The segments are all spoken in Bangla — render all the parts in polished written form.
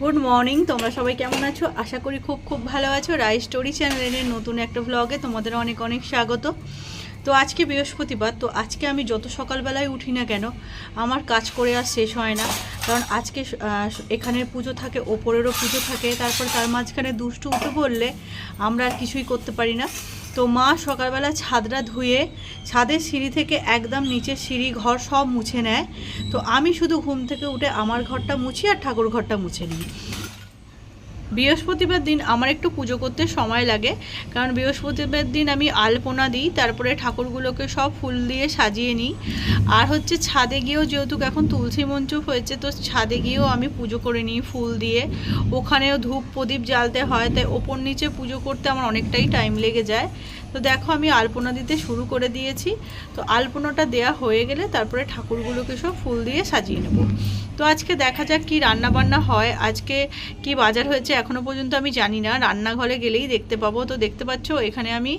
গুড মর্নিং, তোমরা সবাই কেমন আছো? আশা করি খুব খুব ভালো আছো। রাই স্টোরি চ্যানেলের নতুন একটা ভ্লগে তোমাদের অনেক অনেক স্বাগত। তো আজকে বৃহস্পতিবার, তো আজকে আমি যত সকালবেলায় উঠি না কেন আমার কাজ করে আর শেষ হয় না। কারণ আজকে এখানের পুজো থাকে, ওপরেরও পুজো থাকে, তারপরে তার মাঝখানে দুষ্টু উঠে পড়লে আমরা আর কিছুই করতে পারি না। তো মা সকালবেলা ছাদটা ধুয়ে ছাদের সিঁড়ি থেকে একদম নিচের সিঁড়ি ঘর সব মুছে নেয়। তো আমি শুধু ঘুম থেকে উঠে আমার ঘরটা মুছি আর ঠাকুর ঘরটা মুছে নিই। বৃহস্পতিবার দিন আমার একটু পুজো করতে সময় লাগে, কারণ বৃহস্পতিবার দিন আমি আলপনা দিই, তারপরে ঠাকুরগুলোকে সব ফুল দিয়ে সাজিয়ে নিই। আর হচ্ছে ছাদে গিয়েও, যেহেতু এখন তুলসী মঞ্চ হয়েছে, তো ছাদে গিয়েও আমি পুজো করে নিই ফুল দিয়ে। ওখানেও ধূপ প্রদীপ জ্বালতে হয়, তাই ওপর নিচে পুজো করতে আমার অনেকটাই টাইম লেগে যায়। তো দেখো আমি আলপনা দিতে শুরু করে দিয়েছি। তো আলপনাটা দেয়া হয়ে গেলে তারপরে ঠাকুরগুলোকে সব ফুল দিয়ে সাজিয়ে নেব। তো আজকে দেখা যাক কি রান্না বান্না হয়, আজকে কি বাজার হয়েছে এখনও পর্যন্ত আমি জানি না, রান্নাঘরে গেলেই দেখতে পাবো। তো দেখতে পাচ্ছ এখানে আমি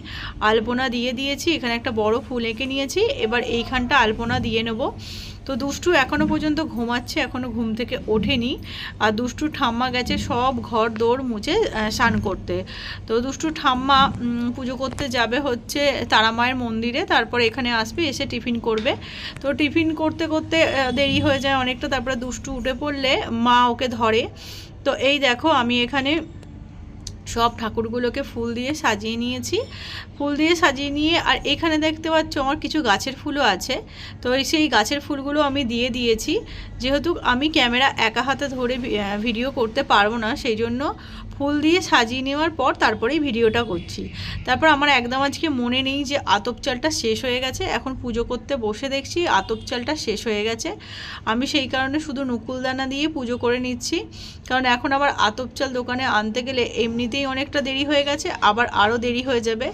আলপনা দিয়ে দিয়েছি, এখানে একটা বড় ফুল এঁকে নিয়েছি, এবার এইখানটা আলপনা দিয়ে নেব। তো দুষ্টু এখনও পর্যন্ত ঘুমাচ্ছে, এখনও ঘুম থেকে ওঠেনি। আর দুষ্টু ঠাম্মা গেছে সব ঘর দৌড় মুছে স্নান করতে। তো দুষ্টু ঠাম্মা পুজো করতে যাবে হচ্ছে তারামায়ের মন্দিরে, তারপরে এখানে আসবে, এসে টিফিন করবে। তো টিফিন করতে করতে দেরি হয়ে যায় অনেকটা, তারপরে দুষ্টু উঠে পড়লে মা ওকে ধরে। তো এই দেখো আমি এখানে সব ঠাকুরগুলোকে ফুল দিয়ে সাজিয়ে নিয়েছি। ফুল দিয়ে সাজিয়ে নিয়ে আর এখানে দেখতে পাচ্ছ আমার কিছু গাছের ফুলও আছে। তো সেই গাছের ফুলগুলো আমি দিয়ে দিয়েছি। যেহেতু আমি ক্যামেরা একা হাতে ধরে ভিডিও করতে পারবো না, সেই জন্য ফুল দিয়ে সাজিয়ে নেওয়ার পর তারপরেই ভিডিওটা করছি। তারপর আমার একদম আজকে মনে নেই যে আতপ চালটা শেষ হয়ে গেছে, এখন পুজো করতে বসে দেখছি আতপ চালটা শেষ হয়ে গেছে। আমি সেই কারণে শুধু নুকুলদানা দিয়ে পুজো করে নিচ্ছি, কারণ এখন আবার আতপ চাল দোকানে আনতে গেলে এমনিতেই অনেকটা দেরি হয়ে গেছে, আবার আরও দেরি হয়ে যাবে।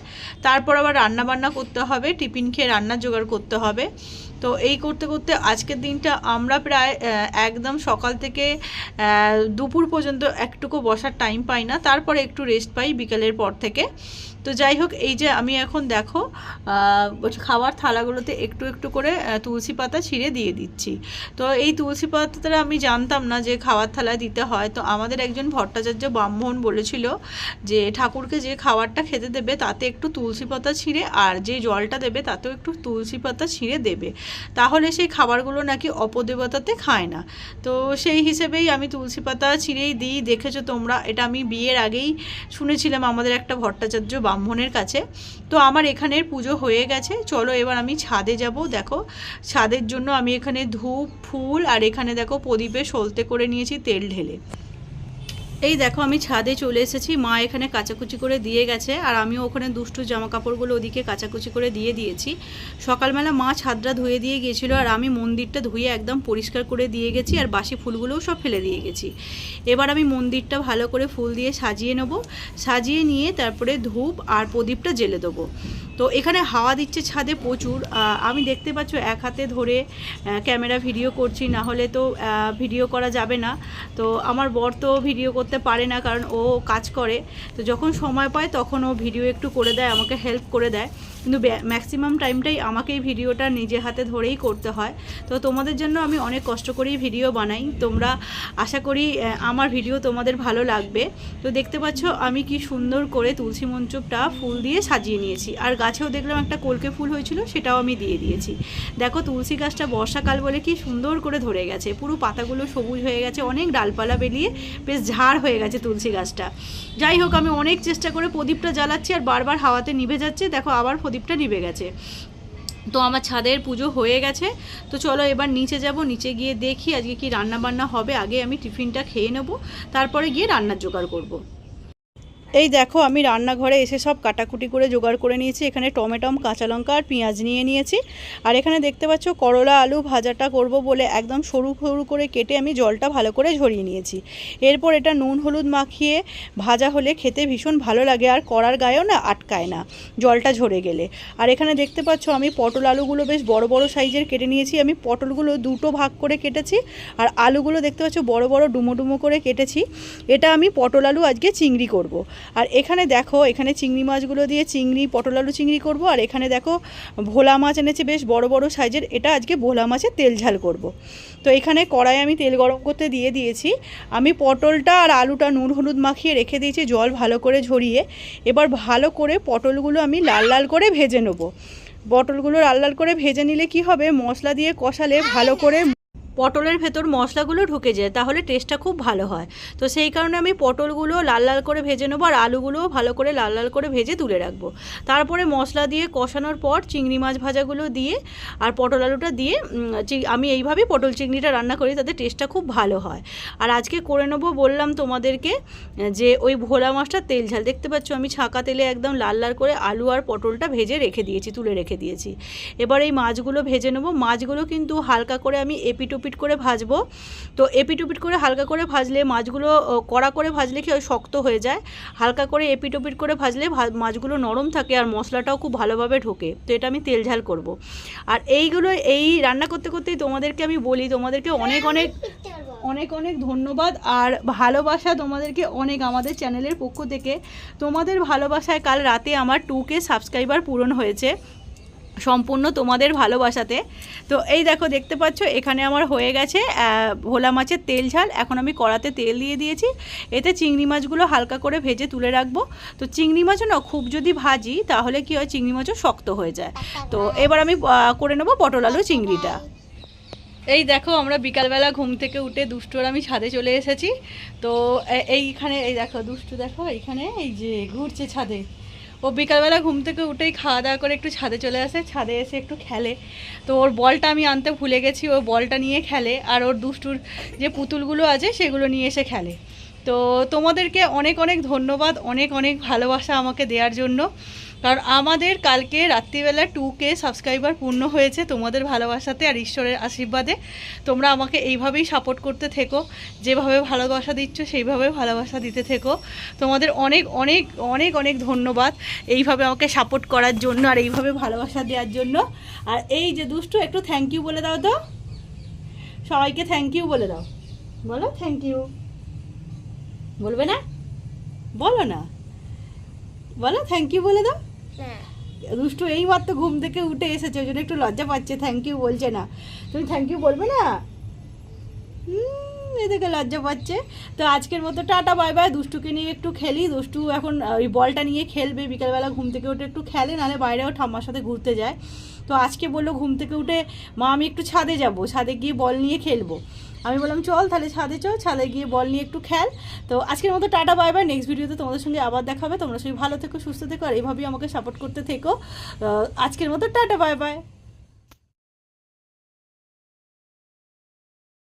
তারপর আবার রান্না বান্না করতে হবে, টিফিন খেয়ে রান্নার জোগাড় করতে হবে। তো এই করতে করতে আজকের দিনটা আমরা প্রায় একদম সকাল থেকে দুপুর পর্যন্ত একটুকু বসার টাইম পাই না, তারপরে একটু রেস্ট পাই বিকেলের পর থেকে। তো যাই হোক, এই যে আমি এখন দেখো খাবার থালাগুলোতে একটু একটু করে তুলসী পাতা ছিঁড়ে দিয়ে দিচ্ছি। তো এই তুলসী পাতাটা আমি জানতাম না যে খাবার থালায় দিতে হয়। তো আমাদের একজন ভট্টাচার্য ব্রাহ্মণ বলেছিল যে ঠাকুরকে যে খাবারটা খেতে দেবে তাতে একটু তুলসী পাতা ছিঁড়ে, আর যে জলটা দেবে তাতেও একটু তুলসী পাতা ছিঁড়ে দেবে, তাহলে সেই খাবারগুলো নাকি অপদেবতাতে খায় না। তো সেই হিসেবেই আমি তুলসী পাতা ছিঁড়েই দিই। দেখেছো তোমরা, এটা আমি বিয়ের আগেই শুনেছিলাম আমাদের একটা ভট্টাচার্য ব্রাহ্মণের কাছে। তো আমার এখানের পুজো হয়ে গেছে, চলো এবার আমি ছাদে যাব। দেখো ছাদের জন্য আমি এখানে ধূপ ফুল আর এখানে দেখো প্রদীপে সলতে করে নিয়েছি তেল ঢেলে। এই দেখো আমি ছাদে চলে এসেছি, মা এখানে কাচাকুচি করে দিয়ে গেছে, আর আমিও ওখানে দুষ্টু জামা কাপড়গুলো ওদিকে কাচাকুচি করে দিয়ে দিয়েছি। সকালবেলা মা ছাদটা ধুয়ে দিয়ে গিয়েছিলো, আর আমি মন্দিরটা ধুয়ে একদম পরিষ্কার করে দিয়ে গেছি, আর বাসি ফুলগুলোও সব ফেলে দিয়ে গেছি। এবার আমি মন্দিরটা ভালো করে ফুল দিয়ে সাজিয়ে নেব, সাজিয়ে নিয়ে তারপরে ধূপ আর প্রদীপটা জ্বেলে দেবো। তো এখানে হাওয়া দিচ্ছে ছাদে প্রচুর, আমি দেখতে পাচ্ছ এক হাতে ধরে ক্যামেরা ভিডিও করছি, না হলে তো ভিডিও করা যাবে না। তো আমার বর তো ভিডিও করতে পারে না, কারণ ও কাজ করে। তো যখন সময় পায় তখন ও ভিডিও একটু করে দেয়, আমাকে হেল্প করে দেয়, কিন্তু ম্যাক্সিমাম টাইমটাই আমাকেই ভিডিওটা নিজে হাতে ধরেই করতে হয়। তো তোমাদের জন্য আমি অনেক কষ্ট করেই ভিডিও বানাই, তোমরা আশা করি আমার ভিডিও তোমাদের ভালো লাগবে। তো দেখতে পাচ্ছ আমি কি সুন্দর করে তুলসী মঞ্চটা ফুল দিয়ে সাজিয়ে নিয়েছি, আর গাছেও দেখলাম একটা কলকে ফুল হয়েছিল, সেটাও আমি দিয়ে দিয়েছি। দেখো তুলসী গাছটা বর্ষাকাল বলে কি সুন্দর করে ধরে গেছে, পুরো পাতাগুলো সবুজ হয়ে গেছে, অনেক ডালপালা বেরিয়ে বেশ ঝাড় হয়ে গেছে তুলসী গাছটা। যাই হোক, আমি অনেক চেষ্টা করে প্রদীপটা জ্বালাচ্ছি, আর বারবার হাওয়াতে নিভে যাচ্ছে। দেখো আবার প্রদীপটা নিভে গেছে। তো আমার ছাদের পুজো হয়ে গেছে। তো চলো এবার নিচে যাব, নিচে গিয়ে দেখি আজকে কি রান্না বান্না হবে। আগে আমি টিফিনটা খেয়ে নেব, তারপরে গিয়ে রান্নার জোগাড় করব। এই দেখো আমি রান্নাঘরে এসে সব কাটাকুটি করে জোগাড় করে নিয়েছি। এখানে টমেটো, কাঁচা লঙ্কা আর পেঁয়াজ নিয়ে নিয়েছি। আর এখানে দেখতে পাচ্ছ করলা আলু ভাজাটা করব বলে একদম সরু সরু করে কেটে আমি জলটা ভালো করে ঝরিয়ে নিয়েছি। এরপর এটা নুন হলুদ মাখিয়ে ভাজা হলে খেতে ভীষণ ভালো লাগে, আর কড়ার গায়েও না আটকায় না জলটা ঝরে গেলে। আর এখানে দেখতে পাচ্ছ আমি পটল আলুগুলো বেশ বড় বড় সাইজের কেটে নিয়েছি। আমি পটলগুলো দুটো ভাগ করে কেটেছি, আর আলুগুলো দেখতে পাচ্ছ বড় বড় ডুমো ডুমো করে কেটেছি। এটা আমি পটল আলু আজকে চিংড়ি করব। আর এখানে দেখো, এখানে চিংড়ি মাছগুলো দিয়ে চিংড়ি, পটল আলু চিংড়ি করব। আর এখানে দেখো ভোলা মাছ এনেছে বেশ বড় বড় সাইজের, এটা আজকে ভোলা মাছের তেল ঝাল করব। তো এখানে কড়াই আমি তেল গরম করতে দিয়ে দিয়েছি। আমি পটলটা আর আলুটা নুন হলুদ মাখিয়ে রেখে দিয়েছি জল ভালো করে ঝরিয়ে। এবার ভালো করে পটলগুলো আমি লাল লাল করে ভেজে নেব। পটলগুলো লাল লাল করে ভেজে নিলে কি হবে, মশলা দিয়ে কষালে ভালো করে পটলের ভেতর মশলাগুলো ঢুকে যায়, তাহলে টেস্টটা খুব ভালো হয়। তো সেই কারণে আমি পটলগুলো লাল লাল করে ভেজে নেবো আর আলুগুলোও ভালো করে লাল লাল করে ভেজে তুলে রাখবো। তারপরে মশলা দিয়ে কষানোর পর চিংড়ি মাছ ভাজাগুলো দিয়ে আর পটল আলুটা দিয়ে আমি এইভাবেই পটল চিংড়িটা রান্না করি, তাতে টেস্টটা খুব ভালো হয়। আর আজকে করে নেবো বললাম তোমাদেরকে যে ওই ভোলা মাছটা তেল ঝাল। দেখতে পাচ্ছ আমি ছাঁকা তেলে একদম লাল লাল করে আলু আর পটলটা ভেজে রেখে দিয়েছি, তুলে রেখে দিয়েছি। এবার এই মাছগুলো ভেজে নেবো। মাছগুলো কিন্তু হালকা করে আমি এপিট করে ভাজবো। তো এপিট করে হালকা করে ভাজলে মাছগুলো, কড়া করে ভাজলে কি হয় শক্ত হয়ে যায়, হালকা করে এপিট করে ভাজলে মাছগুলো নরম থাকে আর মশলাটাও খুব ভালোভাবে ঢোকে। তো এটা আমি তেল ঝাল করব। আর এইগুলো এই রান্না করতে করতেই তোমাদেরকে আমি বলি, তোমাদেরকে অনেক অনেক অনেক অনেক ধন্যবাদ আর ভালোবাসা তোমাদেরকে অনেক আমাদের চ্যানেলের পক্ষ থেকে। তোমাদের ভালোবাসায় কাল রাতে আমার 2K সাবস্ক্রাইবার পূরণ হয়েছে, সম্পূর্ণ তোমাদের ভালোবাসাতে। তো এই দেখো দেখতে পাচ্ছ এখানে আমার হয়ে গেছে ভোলা মাছের তেল ঝাল। এখন আমি কড়াতে তেল দিয়ে দিয়েছি, এতে চিংড়ি মাছগুলো হালকা করে ভেজে তুলে রাখবো। তো চিংড়ি মাছও না খুব যদি ভাজি তাহলে কি হয়, চিংড়ি মাছও শক্ত হয়ে যায়। তো এবার আমি করে নেবো পটল আলু চিংড়িটা। এই দেখো আমরা বিকালবেলা ঘুম থেকে উঠে দুষ্টু আর আমি ছাদে চলে এসেছি। তো এইখানে এই দেখো দুষ্টু, দেখো এইখানে এই যে ঘুরছে ছাদে। ও বিকালবেলা ঘুম থেকে উঠেই খাওয়া দাওয়া করে একটু ছাদে চলে আসে, ছাদে এসে একটু খেলে। তো ওর বলটা আমি আনতে ভুলে গেছি, ও বলটা নিয়ে খেলে আর ওর দুষ্টুর যে পুতুলগুলো আছে সেগুলো নিয়ে এসে খেলে। তো তোমাদেরকে অনেক অনেক ধন্যবাদ, অনেক অনেক ভালোবাসা আমাকে দেওয়ার জন্য। কারণ আমাদের কালকে রাত্রিবেলা 2K সাবস্ক্রাইবার পূর্ণ হয়েছে তোমাদের ভালোবাসাতে আর ঈশ্বরের আশীর্বাদে। তোমরা আমাকে এইভাবেই সাপোর্ট করতে থেকো, যেভাবে ভালোবাসা দিচ্ছ সেইভাবে ভালোবাসা দিতে থেকো। তোমাদের অনেক অনেক অনেক অনেক ধন্যবাদ এইভাবে আমাকে সাপোর্ট করার জন্য আর এইভাবে ভালোবাসা দেওয়ার জন্য। আর এই যে দুষ্টু, একটু থ্যাংক ইউ বলে দাও তো, সবাইকে থ্যাংক ইউ বলে দাও, বলো থ্যাংক ইউ। বলবে না? বলো না, বলো থ্যাংক ইউ বলে দাও। দুষ্টু এইমাত্র ঘুম থেকে উঠে এসেছে, ওই জন্য একটু লজ্জা পাচ্ছে, থ্যাংক ইউ বলছে না। তুমি থ্যাংক ইউ বলবে না? এদিকে লজ্জা পাচ্ছে। তো আজকের মতো টাটা বাই বাই। দুষ্টুকে নিয়ে একটু খেলি, দুষ্টু এখন ওই বলটা নিয়ে খেলবে, বিকালবেলা ঘুম থেকে উঠে একটু খেলে, নাহলে বাইরেও ঠাম্মার সাথে ঘুরতে যায়। তো আজকে বললো ঘুম থেকে উঠে মা আমি একটু ছাদে যাব, ছাদে গিয়ে বল নিয়ে খেলবো। আমি বললাম চল তাহলে ছাদে চল, ছাদে গিয়ে বল নিয়ে একটু খেল। তো আজকের মতো টাটা বাই বাই। নেক্সট ভিডিওতে তোমাদের সঙ্গে আবার দেখা হবে। তোমরা সবাই ভালো থেকো, সুস্থ থেকো আর এইভাবেই আমাকে সাপোর্ট করতে থেকো। আজকের মতো টাটা বাই বাই।